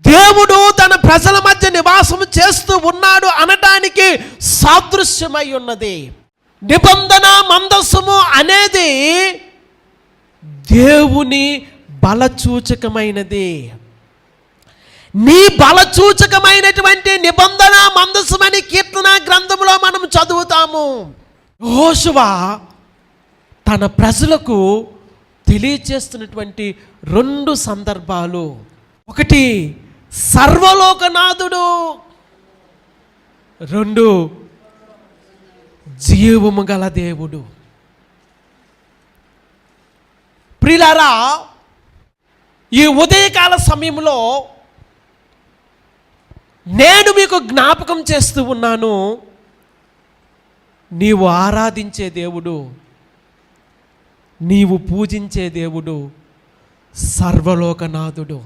దేవుడు తన ప్రజల మధ్య నివాసం చేస్తూ ఉన్నాడు అనడానికి సాదృశ్యమై ఉన్నది. నిబంధన మందసము అనేది దేవుని బలసూచకమైనది. నీ బలసూచకమైనటువంటి నిబంధన మందసమని కీర్తన గ్రంథంలో మనం చదువుతాము. యెహోషువ తన ప్రజలకు తెలియచేస్తున్నటువంటి 2 సందర్భాలు. ఒకటి సర్వలోకనాథుడు, 2 జీవము గల దేవుడు. ప్రియులారా, ఈ ఉదయకాల సమయంలో నేను మీకు జ్ఞాపకం చేస్తూ ఉన్నాను, నీవు ఆరాధించే దేవుడు, నీవు పూజించే దేవుడు సర్వలోకనాథుడు.